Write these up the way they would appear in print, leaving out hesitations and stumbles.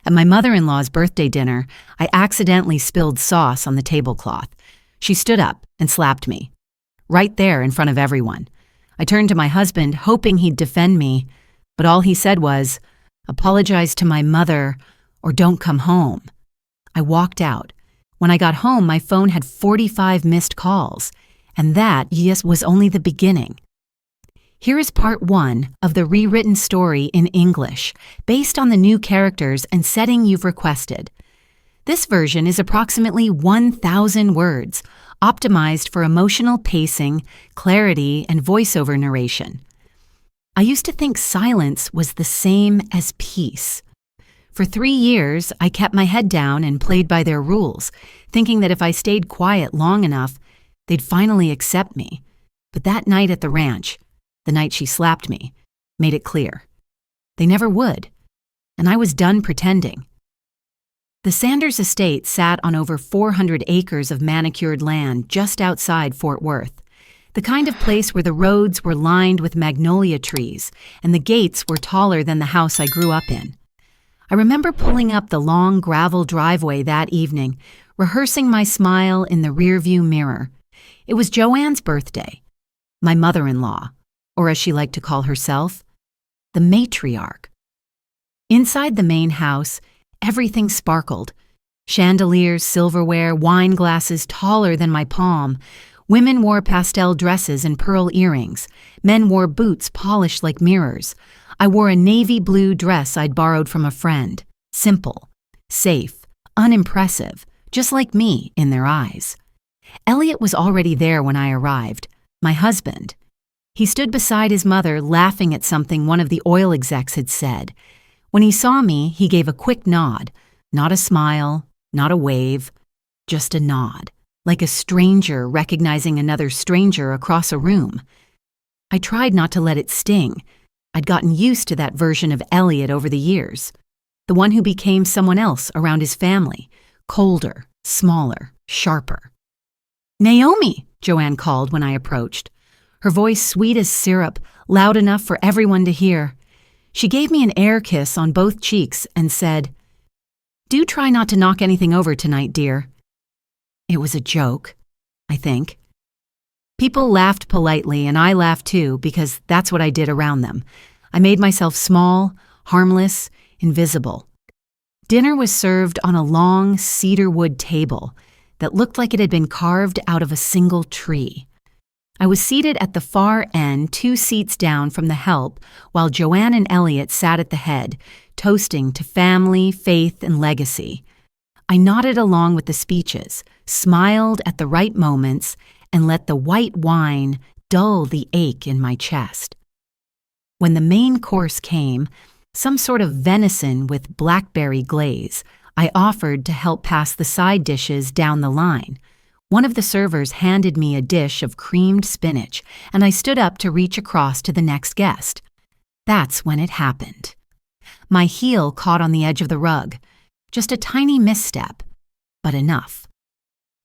At my mother-in-law's birthday dinner, I accidentally spilled sauce on the tablecloth. She stood up and slapped me, right there in front of everyone. I turned to my husband, hoping he'd defend me, but all he said was, "Apologize to my mother or don't come home." I walked out. When I got home, my phone had 45 missed calls, and that, yes, was only the beginning. Here is part 1 of the rewritten story in English, based on the new characters and setting you've requested. This version is approximately 1,000 words, optimized for emotional pacing, clarity, and voiceover narration. I used to think silence was the same as peace. For 3 years, I kept my head down and played by their rules, thinking that if I stayed quiet long enough, they'd finally accept me. But that night at the ranch, the night she slapped me, made it clear. They never would, and I was done pretending. The Sanders estate sat on over 400 acres of manicured land just outside Fort Worth, the kind of place where the roads were lined with magnolia trees and the gates were taller than the house I grew up in. I remember pulling up the long gravel driveway that evening, rehearsing my smile in the rearview mirror. It was Joanne's birthday. My mother-in-law, or as she liked to call herself, the matriarch. Inside the main house, everything sparkled. Chandeliers, silverware, wine glasses taller than my palm. Women wore pastel dresses and pearl earrings. Men wore boots polished like mirrors. I wore a navy blue dress I'd borrowed from a friend. Simple, safe, unimpressive, just like me in their eyes. Elliot was already there when I arrived, my husband. He stood beside his mother, laughing at something one of the oil execs had said. When he saw me, he gave a quick nod. Not a smile, not a wave, just a nod, like a stranger recognizing another stranger across a room. I tried not to let it sting. I'd gotten used to that version of Elliot over the years, the one who became someone else around his family, colder, smaller, sharper. "Naomi," Joanne called when I approached, her voice sweet as syrup, loud enough for everyone to hear. She gave me an air kiss on both cheeks and said, "Do try not to knock anything over tonight, dear." It was a joke, I think. People laughed politely, and I laughed too, because that's what I did around them. I made myself small, harmless, invisible. Dinner was served on a long cedar wood table that looked like it had been carved out of a single tree. I was seated at the far end, 2 seats down from the help, while Joanne and Elliot sat at the head, toasting to family, faith, and legacy. I nodded along with the speeches, smiled at the right moments, and let the white wine dull the ache in my chest. When the main course came, some sort of venison with blackberry glaze, I offered to help pass the side dishes down the line. One of the servers handed me a dish of creamed spinach, and I stood up to reach across to the next guest. That's when it happened. My heel caught on the edge of the rug. Just a tiny misstep, but enough.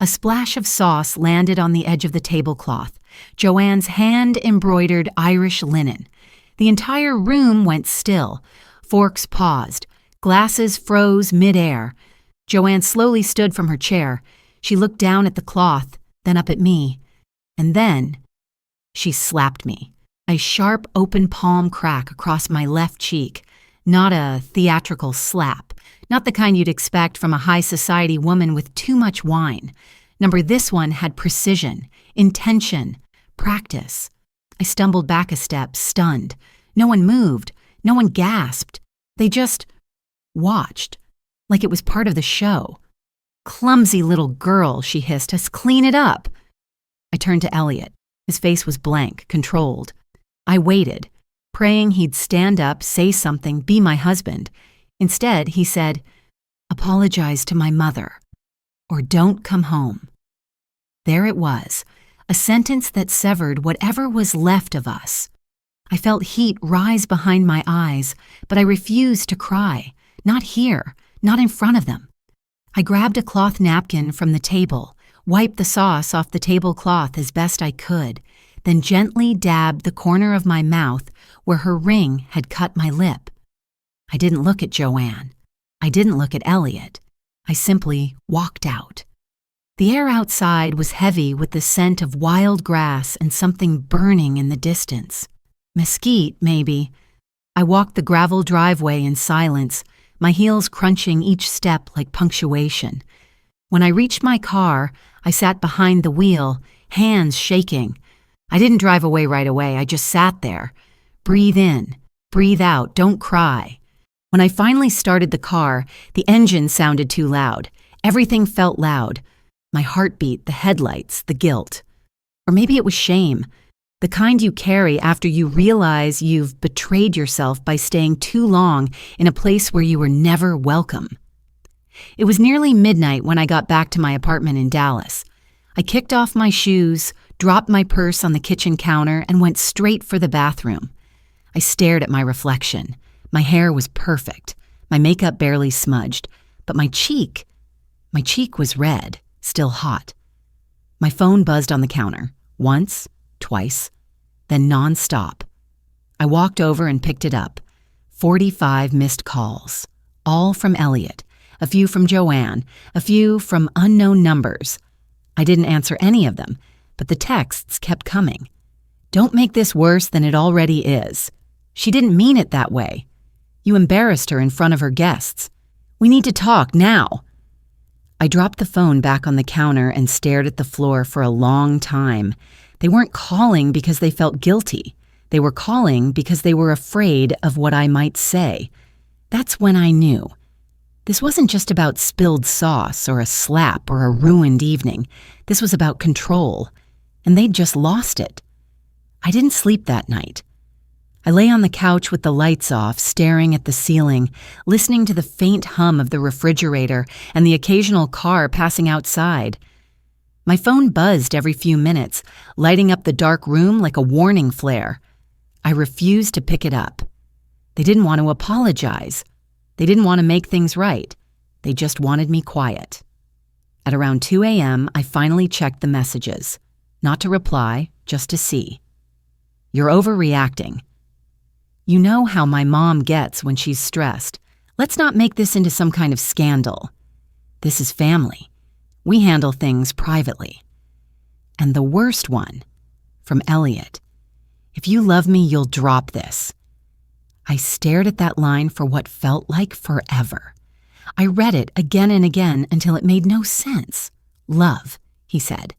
A splash of sauce landed on the edge of the tablecloth, Joanne's hand-embroidered Irish linen. The entire room went still. Forks paused. Glasses froze mid-air. Joanne slowly stood from her chair. She looked down at the cloth, then up at me. And then she slapped me. A sharp, open palm crack across my left cheek. Not a theatrical slap. Not the kind you'd expect from a high society woman with too much wine. This one had precision, intention, practice. I stumbled back a step, stunned. No one moved. No one gasped. They just watched, like it was part of the show. "Clumsy little girl," she hissed us. "Clean it up." I turned to Elliot. His face was blank, controlled. I waited, praying he'd stand up, say something, be my husband. Instead, he said, "Apologize to my mother, or don't come home." There it was, a sentence that severed whatever was left of us. I felt heat rise behind my eyes, but I refused to cry. Not here, not in front of them. I grabbed a cloth napkin from the table, wiped the sauce off the tablecloth as best I could, then gently dabbed the corner of my mouth where her ring had cut my lip. I didn't look at Joanne. I didn't look at Elliot. I simply walked out. The air outside was heavy with the scent of wild grass and something burning in the distance. Mesquite, maybe. I walked the gravel driveway in silence, my heels crunching each step like punctuation. When I reached my car, I sat behind the wheel, hands shaking. I didn't drive away right away, I just sat there. Breathe in, breathe out, don't cry. When I finally started the car, the engine sounded too loud. Everything felt loud. My heartbeat, the headlights, the guilt. Or maybe it was shame, the kind you carry after you realize you've betrayed yourself by staying too long in a place where you were never welcome. It was nearly midnight when I got back to my apartment in Dallas. I kicked off my shoes, dropped my purse on the kitchen counter, and went straight for the bathroom. I stared at my reflection. My hair was perfect, my makeup barely smudged, but my cheek was red, still hot. My phone buzzed on the counter, once, twice, then nonstop. I walked over and picked it up. 45 missed calls, all from Elliot, a few from Joanne, a few from unknown numbers. I didn't answer any of them, but the texts kept coming. Don't make this worse than it already is. She didn't mean it that way. You embarrassed her in front of her guests. We need to talk now. I dropped the phone back on the counter and stared at the floor for a long time. They weren't calling because they felt guilty. They were calling because they were afraid of what I might say. That's when I knew. This wasn't just about spilled sauce or a slap or a ruined evening. This was about control, and they'd just lost it. I didn't sleep that night. I lay on the couch with the lights off, staring at the ceiling, listening to the faint hum of the refrigerator and the occasional car passing outside. My phone buzzed every few minutes, lighting up the dark room like a warning flare. I refused to pick it up. They didn't want to apologize. They didn't want to make things right. They just wanted me quiet. At around 2 a.m., I finally checked the messages. Not to reply, just to see. You're overreacting. You know how my mom gets when she's stressed. Let's not make this into some kind of scandal. This is family. We handle things privately. And the worst one, from Elliot. If you love me, you'll drop this. I stared at that line for what felt like forever. I read it again and again until it made no sense. Love, he said.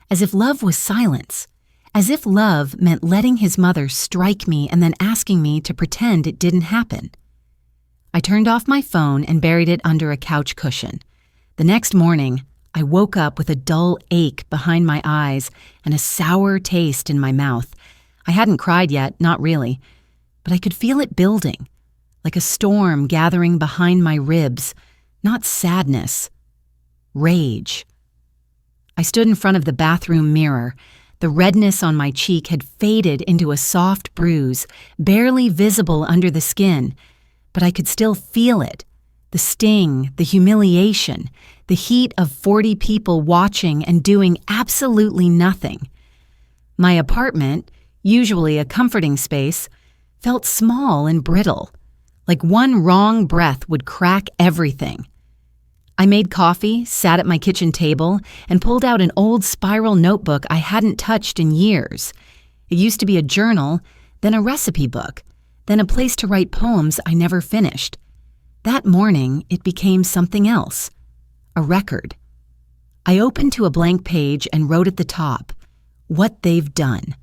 As if love was silence. As if love meant letting his mother strike me and then asking me to pretend it didn't happen. I turned off my phone and buried it under a couch cushion. The next morning, I woke up with a dull ache behind my eyes and a sour taste in my mouth. I hadn't cried yet, not really, but I could feel it building, like a storm gathering behind my ribs, not sadness, rage. I stood in front of the bathroom mirror. The redness on my cheek had faded into a soft bruise, barely visible under the skin, but I could still feel it. The sting, the humiliation, the heat of 40 people watching and doing absolutely nothing. My apartment, usually a comforting space, felt small and brittle, like one wrong breath would crack everything. I made coffee, sat at my kitchen table, and pulled out an old spiral notebook I hadn't touched in years. It used to be a journal, then a recipe book, then a place to write poems I never finished. That morning, it became something else, a record. I opened to a blank page and wrote at the top, "What they've done."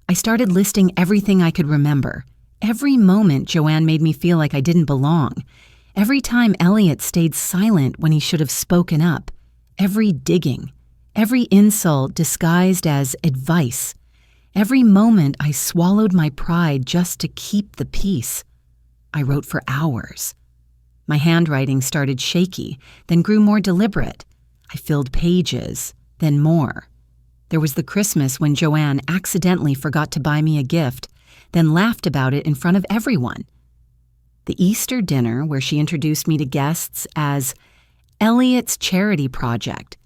I started listing everything I could remember. Every moment Joanne made me feel like I didn't belong. Every time Elliot stayed silent when he should have spoken up. Every digging. Every insult disguised as advice. Every moment I swallowed my pride just to keep the peace. I wrote for hours. My handwriting started shaky, then grew more deliberate. I filled pages, then more. There was the Christmas when Joanne accidentally forgot to buy me a gift, then laughed about it in front of everyone. The Easter dinner where she introduced me to guests as Elliot's charity project.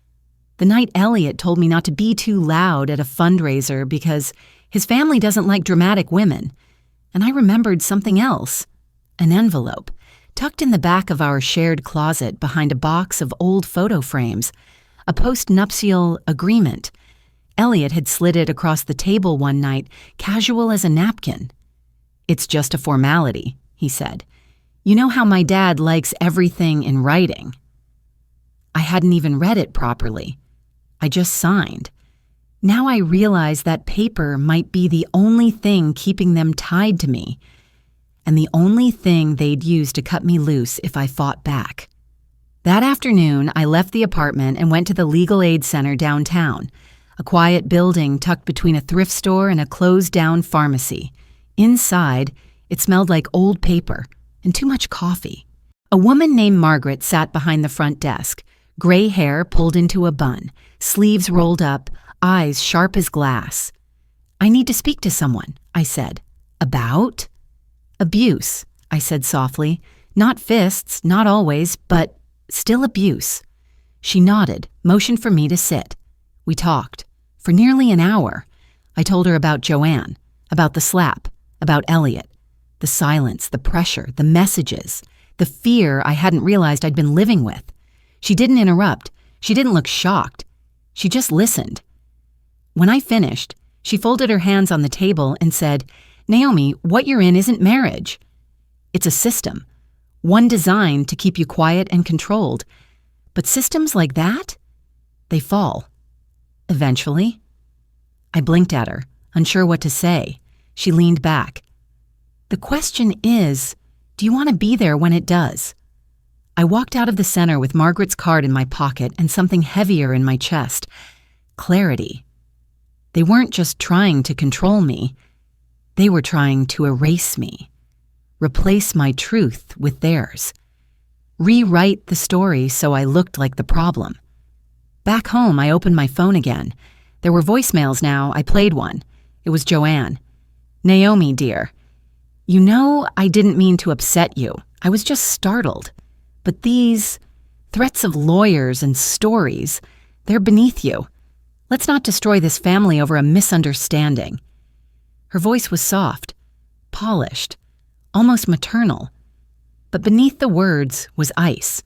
The night Elliot told me not to be too loud at a fundraiser because his family doesn't like dramatic women. And I remembered something else, an envelope, Tucked in the back of our shared closet behind a box of old photo frames, a post-nuptial agreement. Elliot had slid it across the table one night, casual as a napkin. "It's just a formality," he said. "You know how my dad likes everything in writing." I hadn't even read it properly. I just signed. Now I realize that paper might be the only thing keeping them tied to me, and the only thing they'd use to cut me loose if I fought back. That afternoon, I left the apartment and went to the Legal Aid Center downtown, a quiet building tucked between a thrift store and a closed-down pharmacy. Inside, it smelled like old paper and too much coffee. A woman named Margaret sat behind the front desk, gray hair pulled into a bun, sleeves rolled up, eyes sharp as glass. "I need to speak to someone," I said. "About?" "Abuse," I said softly. "Not fists, not always, but still abuse." She nodded, motioned for me to sit. We talked. For nearly an hour. I told her about Joanne, about the slap, about Elliot, the silence, the pressure, the messages, the fear I hadn't realized I'd been living with. She didn't interrupt. She didn't look shocked. She just listened. When I finished, she folded her hands on the table and said, "Naomi, what you're in isn't marriage. It's a system, one designed to keep you quiet and controlled. But systems like that, they fall. Eventually." I blinked at her, unsure what to say. She leaned back. "The question is, do you want to be there when it does?" I walked out of the center with Margaret's card in my pocket and something heavier in my chest. Clarity. They weren't just trying to control me. They were trying to erase me. Replace my truth with theirs. Rewrite the story so I looked like the problem. Back home, I opened my phone again. There were voicemails now. I played one. It was Joanne. "Naomi, dear. You know I didn't mean to upset you. I was just startled. But these threats of lawyers and stories, they're beneath you. Let's not destroy this family over a misunderstanding." Her voice was soft, polished, almost maternal. But beneath the words was ice,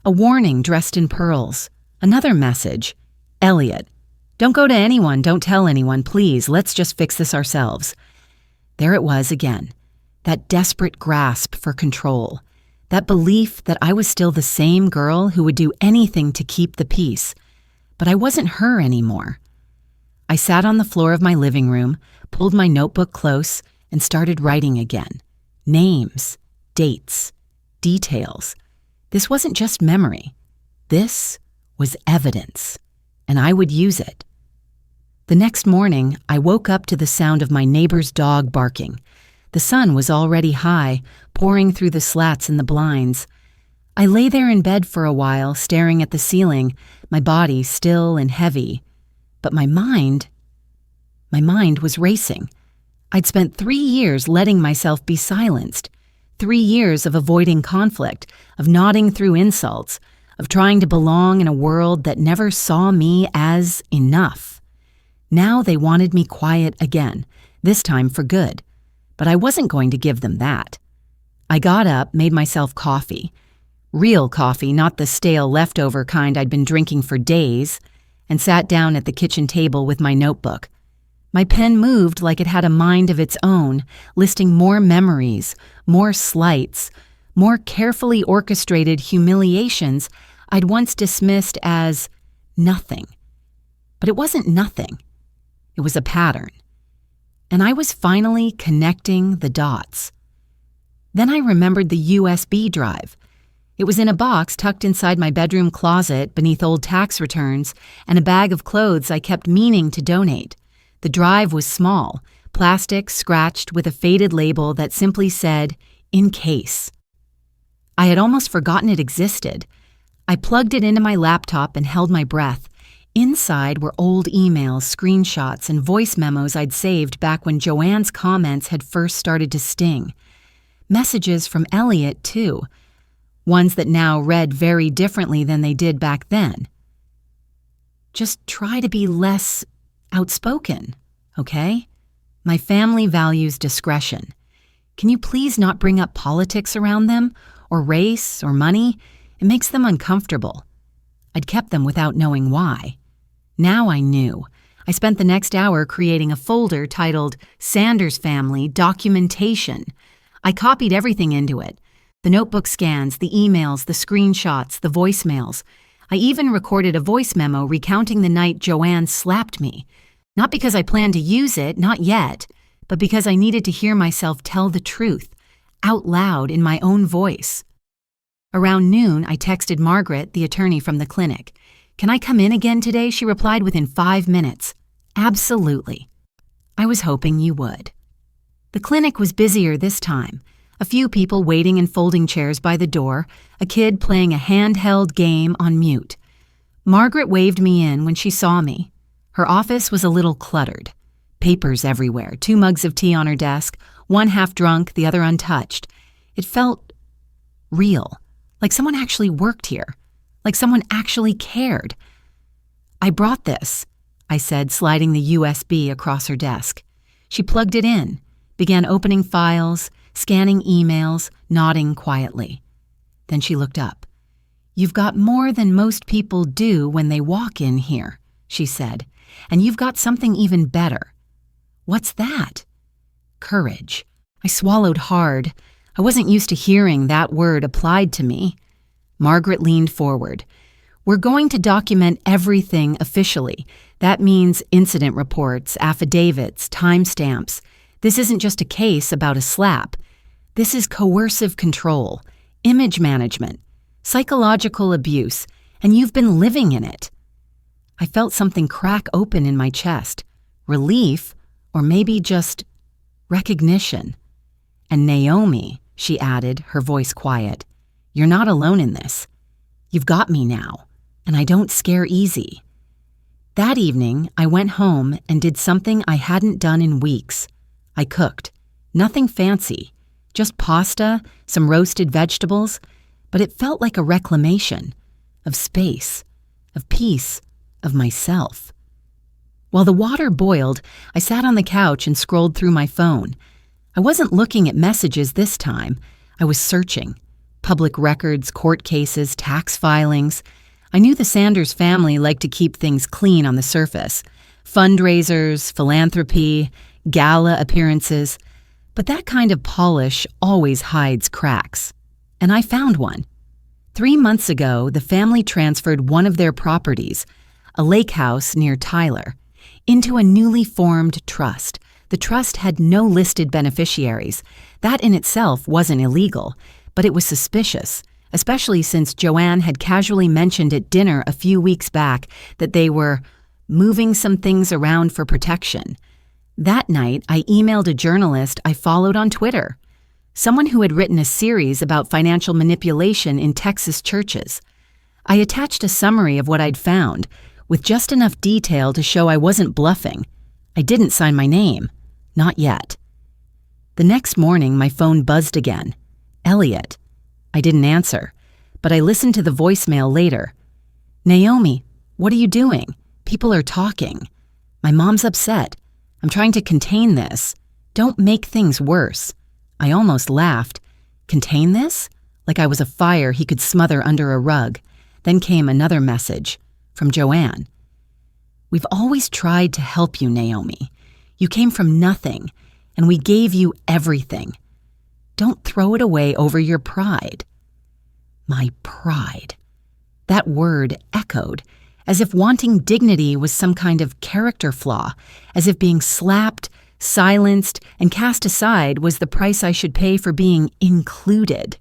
a warning dressed in pearls. Another message. "Elliot, don't go to anyone, don't tell anyone, please. Let's just fix this ourselves." There it was again, that desperate grasp for control, that belief that I was still the same girl who would do anything to keep the peace. But I wasn't her anymore. I sat on the floor of my living room, pulled my notebook close, and started writing again. Names, dates, details. This wasn't just memory. This was evidence, and I would use it. The next morning, I woke up to the sound of my neighbor's dog barking. The sun was already high, pouring through the slats in the blinds. I lay there in bed for a while, staring at the ceiling, my body still and heavy. But my mind was racing. I'd spent 3 years letting myself be silenced. 3 years of avoiding conflict, of nodding through insults, of trying to belong in a world that never saw me as enough. Now they wanted me quiet again, this time for good. But I wasn't going to give them that. I got up, made myself coffee. Real coffee, not the stale leftover kind I'd been drinking for days, and sat down at the kitchen table with my notebook. My pen moved like it had a mind of its own, listing more memories, more slights, more carefully orchestrated humiliations I'd once dismissed as nothing. But it wasn't nothing. It was a pattern. And I was finally connecting the dots. Then I remembered the USB drive. It was in a box tucked inside my bedroom closet beneath old tax returns and a bag of clothes I kept meaning to donate. The drive was small, plastic scratched with a faded label that simply said, "In case." I had almost forgotten it existed. I plugged it into my laptop and held my breath. Inside were old emails, screenshots, and voice memos I'd saved back when Joanne's comments had first started to sting. Messages from Elliot, too. Ones that now read very differently than they did back then. Just try to be less outspoken, okay? My family values discretion. Can you please not bring up politics around them or race or money, it makes them uncomfortable. I'd kept them without knowing why. Now I knew. I spent the next hour creating a folder titled Sanders Family Documentation. I copied everything into it. The notebook scans, the emails, the screenshots, the voicemails. I even recorded a voice memo recounting the night Joanne slapped me. Not because I planned to use it, not yet, but because I needed to hear myself tell the truth, out loud in my own voice. Around noon, I texted Margaret, the attorney from the clinic. "Can I come in again today?" She replied within 5 minutes. "Absolutely." I was hoping you would. The clinic was busier this time. A few people waiting in folding chairs by the door, a kid playing a handheld game on mute. Margaret waved me in when she saw me. Her office was a little cluttered. Papers everywhere, 2 mugs of tea on her desk, one half drunk, the other untouched. It felt real, like someone actually worked here, like someone actually cared. "I brought this," I said, sliding the USB across her desk. She plugged it in, began opening files, scanning emails, nodding quietly. Then she looked up. "You've got more than most people do when they walk in here," she said, "and you've got something even better." "What's that?" "Courage." I swallowed hard. I wasn't used to hearing that word applied to me. Margaret leaned forward. "We're going to document everything officially. That means incident reports, affidavits, timestamps. This isn't just a case about a slap. This is coercive control, image management, psychological abuse, and you've been living in it." I felt something crack open in my chest. Relief, or maybe just recognition. "And Naomi," she added, her voice quiet, "you're not alone in this. You've got me now, and I don't scare easy." That evening, I went home and did something I hadn't done in weeks. I cooked. Nothing fancy, just pasta, some roasted vegetables, but it felt like a reclamation of space, of peace, of myself. While the water boiled, I sat on the couch and scrolled through my phone. I wasn't looking at messages this time. I was searching. Public records, court cases, tax filings. I knew the Sanders family liked to keep things clean on the surface. Fundraisers, philanthropy, gala appearances. But that kind of polish always hides cracks. And I found one. 3 months ago, the family transferred one of their properties, a lake house near Tyler, into a newly formed trust. The trust had no listed beneficiaries. That in itself wasn't illegal, but it was suspicious, especially since Joanne had casually mentioned at dinner a few weeks back that they were moving some things around for protection. That night, I emailed a journalist I followed on Twitter, someone who had written a series about financial manipulation in Texas churches. I attached a summary of what I'd found, with just enough detail to show I wasn't bluffing. I didn't sign my name. Not yet. The next morning, my phone buzzed again. Elliot. I didn't answer, but I listened to the voicemail later. "Naomi, what are you doing? People are talking. My mom's upset. I'm trying to contain this. Don't make things worse." I almost laughed. Contain this? Like I was a fire he could smother under a rug. Then came another message from Joanne. "We've always tried to help you, Naomi. You came from nothing, and we gave you everything. Don't throw it away over your pride." My pride. That word echoed, as if wanting dignity was some kind of character flaw, as if being slapped, silenced, and cast aside was the price I should pay for being included.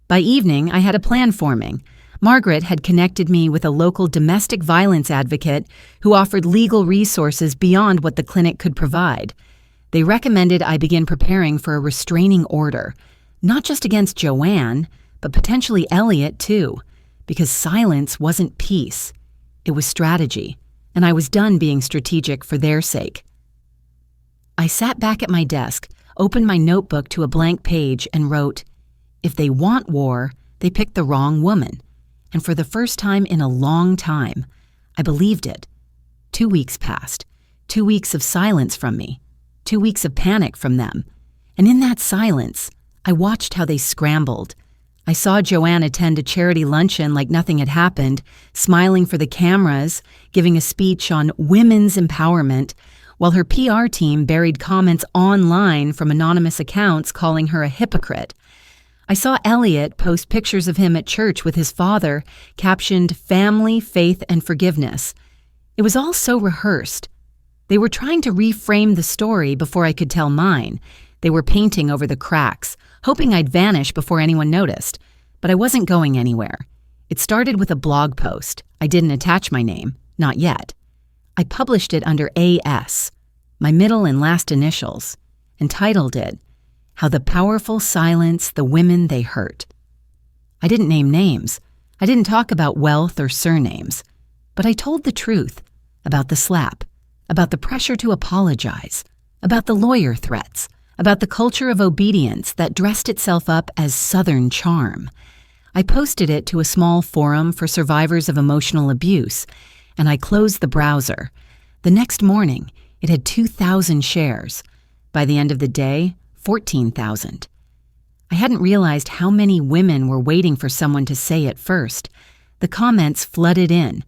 By evening, I had a plan forming. Margaret had connected me with a local domestic violence advocate who offered legal resources beyond what the clinic could provide. They recommended I begin preparing for a restraining order, not just against Joanne, but potentially Elliot too, because silence wasn't peace. It was strategy, and I was done being strategic for their sake. I sat back at my desk, opened my notebook to a blank page, and wrote, "If they want war, they picked the wrong woman." And for the first time in a long time, I believed it. 2 weeks passed. 2 weeks of silence from me. 2 weeks of panic from them. And in that silence, I watched how they scrambled. I saw Joanne attend a charity luncheon like nothing had happened, smiling for the cameras, giving a speech on women's empowerment, while her PR team buried comments online from anonymous accounts calling her a hypocrite. I saw Elliot post pictures of him at church with his father, captioned "Family, Faith, and Forgiveness." It was all so rehearsed. They were trying to reframe the story before I could tell mine. They were painting over the cracks, hoping I'd vanish before anyone noticed. But I wasn't going anywhere. It started with a blog post. I didn't attach my name, not yet. I published it under AS, my middle and last initials, and titled it, "How the Powerful Silence the Women They Hurt." I didn't name names. I didn't talk about wealth or surnames. But I told the truth about the slap, about the pressure to apologize, about the lawyer threats, about the culture of obedience that dressed itself up as Southern charm. I posted it to a small forum for survivors of emotional abuse, and I closed the browser. The next morning, it had 2,000 shares. By the end of the day, 14,000. I hadn't realized how many women were waiting for someone to say it first. The comments flooded in.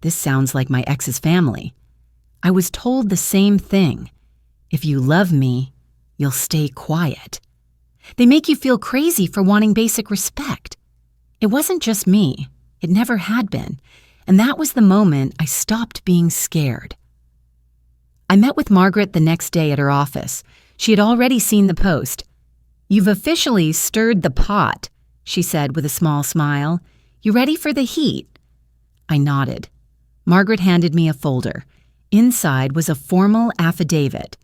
"This sounds like my ex's family." I was told the same thing. "If you love me, you'll stay quiet." They make you feel crazy for wanting basic respect. It wasn't just me. It never had been. And that was the moment I stopped being scared. I met with Margaret the next day at her office. She had already seen the post. "You've officially stirred the pot," she said with a small smile. "You ready for the heat?" I nodded. Margaret handed me a folder. Inside was a formal affidavit.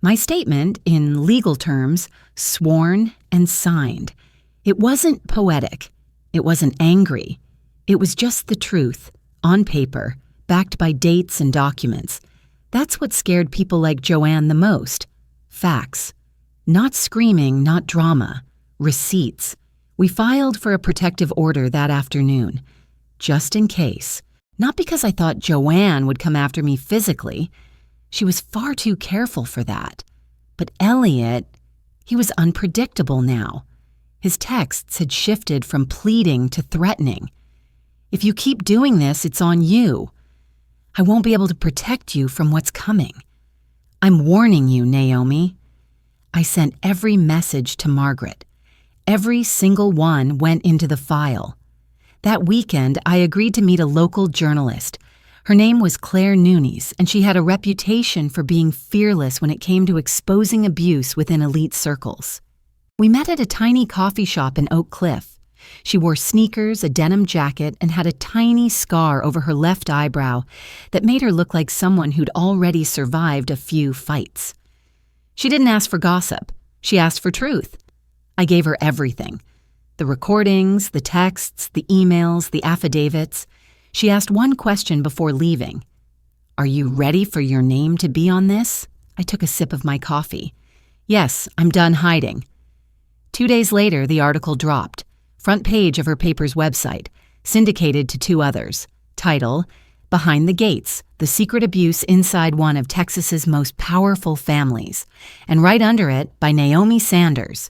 My statement, in legal terms, sworn and signed. It wasn't poetic. It wasn't angry. It was just the truth, on paper, backed by dates and documents. That's what scared people like Joanne the most. Facts. Not screaming, not drama. Receipts. We filed for a protective order that afternoon. Just in case. Not because I thought Joanne would come after me physically. She was far too careful for that. But Elliot, he was unpredictable now. His texts had shifted from pleading to threatening. "If you keep doing this, it's on you. I won't be able to protect you from what's coming. I'm warning you, Naomi." I sent every message to Margaret. Every single one went into the file. That weekend, I agreed to meet a local journalist. Her name was Claire Nunes, and she had a reputation for being fearless when it came to exposing abuse within elite circles. We met at a tiny coffee shop in Oak Cliff. She wore sneakers, a denim jacket, and had a tiny scar over her left eyebrow that made her look like someone who'd already survived a few fights. She didn't ask for gossip. She asked for truth. I gave her everything. The recordings, the texts, the emails, the affidavits. She asked one question before leaving. "Are you ready for your name to be on this?" I took a sip of my coffee. "Yes, I'm done hiding." 2 days later, the article dropped. Front page of her paper's website, syndicated to 2 others. Title, "Behind the Gates, the Secret Abuse Inside One of Texas's Most Powerful Families." And right under it, by Naomi Sanders.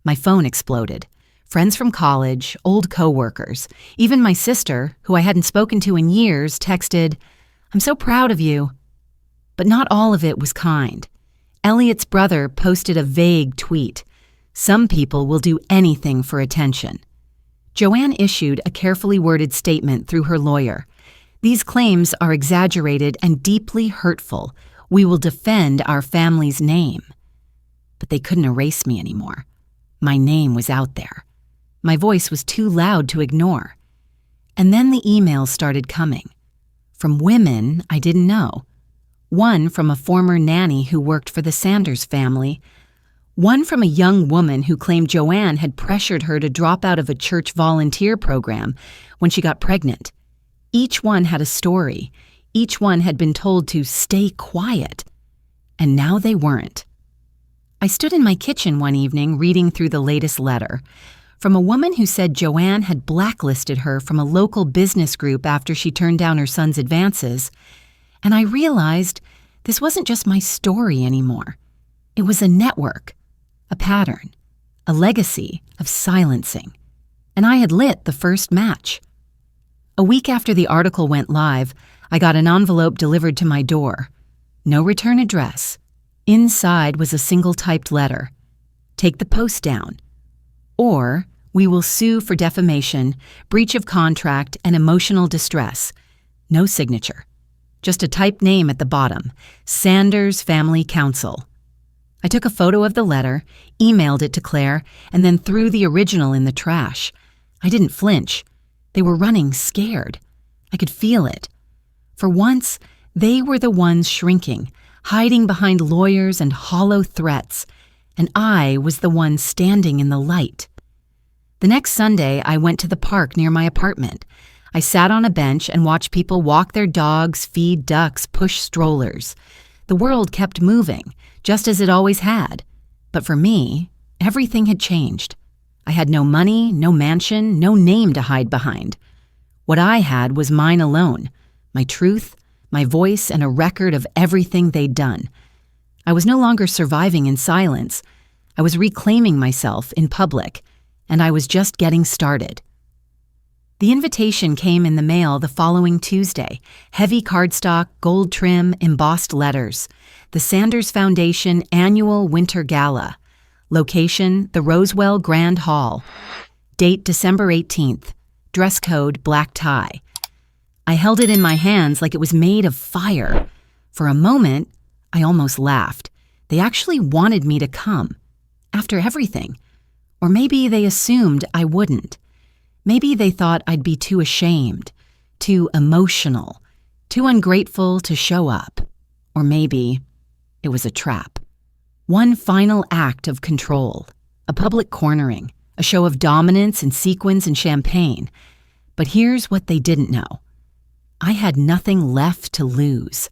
My phone exploded. Friends from college, old coworkers, even my sister, who I hadn't spoken to in years, texted, "I'm so proud of you." But not all of it was kind. Elliot's brother posted a vague tweet. "Some people will do anything for attention." Joanne issued a carefully worded statement through her lawyer. "These claims are exaggerated and deeply hurtful. We will defend our family's name." But they couldn't erase me anymore. My name was out there. My voice was too loud to ignore. And then the emails started coming. From women I didn't know. One from a former nanny who worked for the Sanders family. One from a young woman who claimed Joanne had pressured her to drop out of a church volunteer program when she got pregnant. Each one had a story. Each one had been told to stay quiet. And now they weren't. I stood in my kitchen one evening reading through the latest letter from a woman who said Joanne had blacklisted her from a local business group after she turned down her son's advances, and I realized this wasn't just my story anymore. It was a network, a pattern, a legacy of silencing. and I had lit the first match. A week after the article went live, I got an envelope delivered to my door. No return address. Inside was a single typed letter. Take the post down. Or we will sue for defamation, breach of contract, and emotional distress. No signature. Just a typed name at the bottom, Sanders Family Council. I took a photo of the letter, emailed it to Claire, and then threw the original in the trash. I didn't flinch. They were running scared. I could feel it. For once, they were the ones shrinking, hiding behind lawyers and hollow threats, and I was the one standing in the light. The next Sunday, I went to the park near my apartment. I sat on a bench and watched people walk their dogs, feed ducks, push strollers. The world kept moving, just as it always had. But for me, everything had changed. I had no money, no mansion, no name to hide behind. What I had was mine alone, my truth, my voice, and a record of everything they'd done. I was no longer surviving in silence. I was reclaiming myself in public, and I was just getting started. The invitation came in the mail the following Tuesday. Heavy cardstock, gold trim, embossed letters. The Sanders Foundation Annual Winter Gala. Location, the Rosewell Grand Hall. Date, December 18th. Dress code, black tie. I held it in my hands like it was made of fire. For a moment, I almost laughed. They actually wanted me to come. After everything. Or maybe they assumed I wouldn't. Maybe they thought I'd be too ashamed, too emotional, too ungrateful to show up. Or maybe it was a trap. One final act of control, a public cornering, a show of dominance in sequins and champagne. But here's what they didn't know. I had nothing left to lose.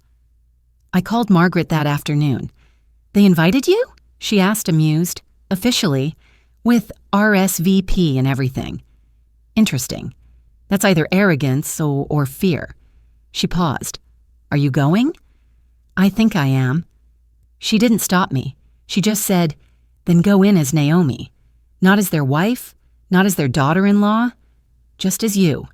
I called Margaret that afternoon. They invited you? She asked, amused. Officially, with RSVP and everything. Interesting. That's either arrogance or fear. She paused. Are you going? I think I am. She didn't stop me. She just said, then go in as Naomi. Not as their wife, not as their daughter-in-law, just as you.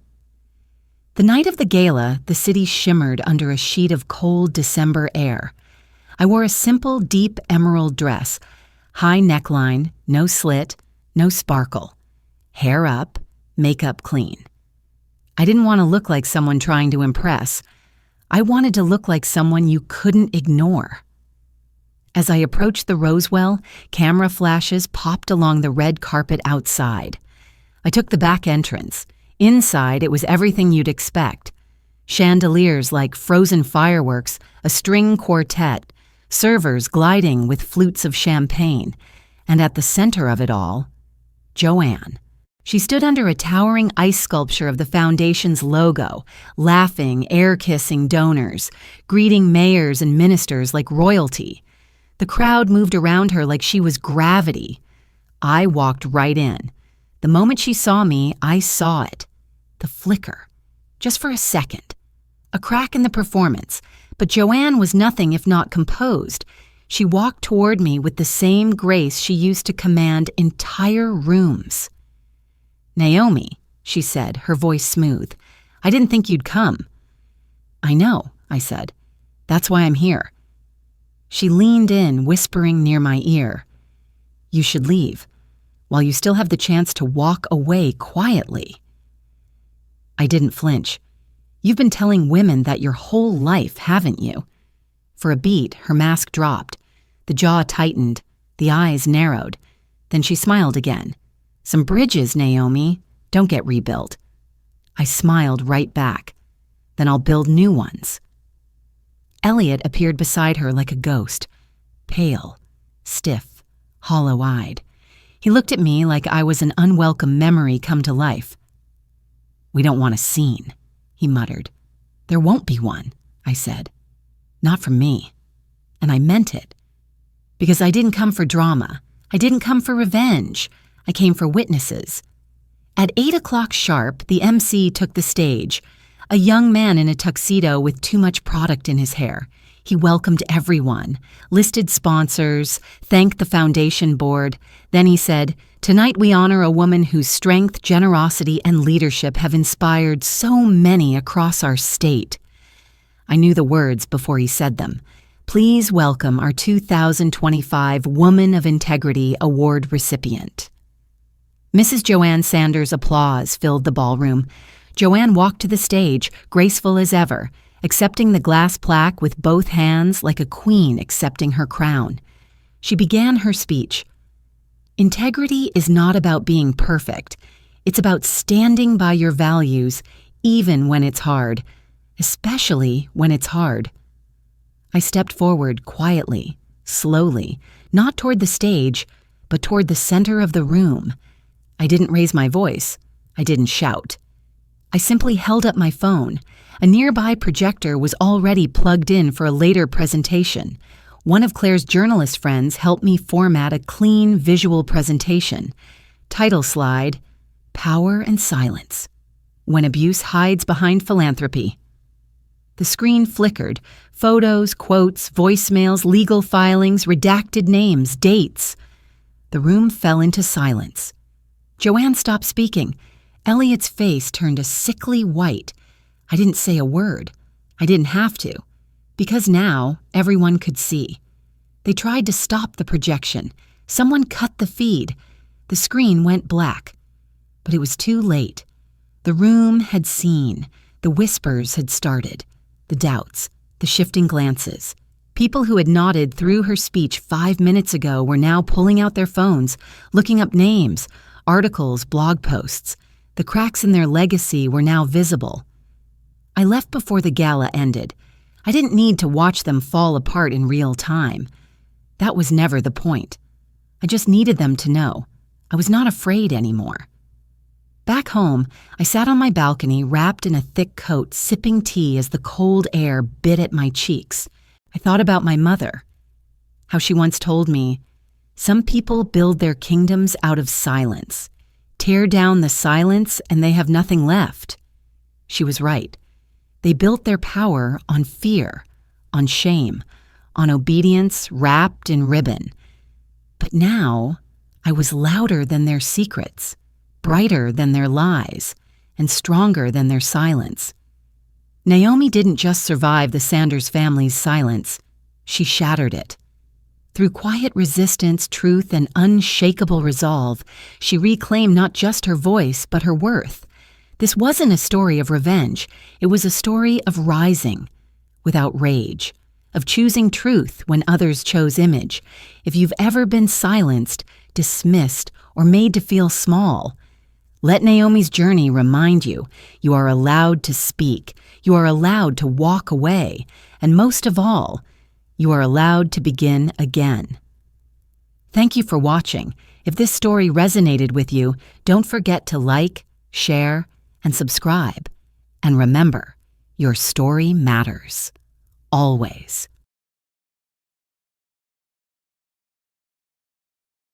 The night of the gala, the city shimmered under a sheet of cold December air. I wore a simple, deep emerald dress, high neckline, no slit, no sparkle. Hair up, makeup clean. I didn't want to look like someone trying to impress. I wanted to look like someone you couldn't ignore. As I approached the Rosewell, camera flashes popped along the red carpet outside. I took the back entrance. Inside, it was everything you'd expect. Chandeliers like frozen fireworks, a string quartet, servers gliding with flutes of champagne, and at the center of it all, Joanne. She stood under a towering ice sculpture of the foundation's logo, laughing, air-kissing donors, greeting mayors and ministers like royalty. The crowd moved around her like she was gravity. I walked right in. The moment she saw me, I saw it. The flicker. Just for a second. A crack in the performance. But Joanne was nothing if not composed. She walked toward me with the same grace she used to command entire rooms. Naomi, she said, her voice smooth. I didn't think you'd come. I know, I said. That's why I'm here. She leaned in, whispering near my ear. You should leave, while you still have the chance to walk away quietly. I didn't flinch. You've been telling women that your whole life, haven't you? For a beat, her mask dropped. The jaw tightened, the eyes narrowed. Then she smiled again. Some bridges, Naomi. Don't get rebuilt. I smiled right back. Then I'll build new ones. Elliot appeared beside her like a ghost, pale, stiff, hollow-eyed. He looked at me like I was an unwelcome memory come to life. We don't want a scene, he muttered. There won't be one, I said. Not from me. And I meant it. Because I didn't come for drama. I didn't come for revenge. I came for witnesses. At 8 o'clock sharp, the MC took the stage. A young man in a tuxedo with too much product in his hair. He welcomed everyone, listed sponsors, thanked the foundation board. Then he said, Tonight we honor a woman whose strength, generosity, and leadership have inspired so many across our state. I knew the words before he said them. Please welcome our 2025 Woman of Integrity Award recipient. Mrs. Joanne Sanders' applause filled the ballroom. Joanne walked to the stage, graceful as ever, accepting the glass plaque with both hands like a queen accepting her crown. She began her speech. Integrity is not about being perfect. It's about standing by your values, even when it's hard, especially when it's hard. I stepped forward quietly, slowly, not toward the stage, but toward the center of the room. I didn't raise my voice. I didn't shout. I simply held up my phone. A nearby projector was already plugged in for a later presentation. One of Claire's journalist friends helped me format a clean visual presentation. Title slide, Power and Silence. When Abuse Hides Behind Philanthropy. The screen flickered. Photos, quotes, voicemails, legal filings, redacted names, dates. The room fell into silence. Joanne stopped speaking. Elliot's face turned a sickly white. I didn't say a word. I didn't have to, because now everyone could see. They tried to stop the projection. Someone cut the feed. The screen went black. But it was too late. The room had seen. The whispers had started. The doubts, the shifting glances. People who had nodded through her speech 5 minutes ago were now pulling out their phones, looking up names, articles, blog posts. The cracks in their legacy were now visible. I left before the gala ended. I didn't need to watch them fall apart in real time. That was never the point. I just needed them to know. I was not afraid anymore. Back home, I sat on my balcony, wrapped in a thick coat, sipping tea as the cold air bit at my cheeks. I thought about my mother, how she once told me, "Some people build their kingdoms out of silence. Tear down the silence and they have nothing left." She was right. They built their power on fear, on shame, on obedience wrapped in ribbon. But now, I was louder than their secrets, brighter than their lies, and stronger than their silence. Naomi didn't just survive the Sanders family's silence, she shattered it. Through quiet resistance, truth, and unshakable resolve, she reclaimed not just her voice, but her worth. This wasn't a story of revenge. It was a story of rising, without rage, of choosing truth when others chose image. If you've ever been silenced, dismissed, or made to feel small, let Naomi's journey remind you, you are allowed to speak, you are allowed to walk away, and most of all, you are allowed to begin again. Thank you for watching. If this story resonated with you, don't forget to like, share, and subscribe. And remember, your story matters. Always.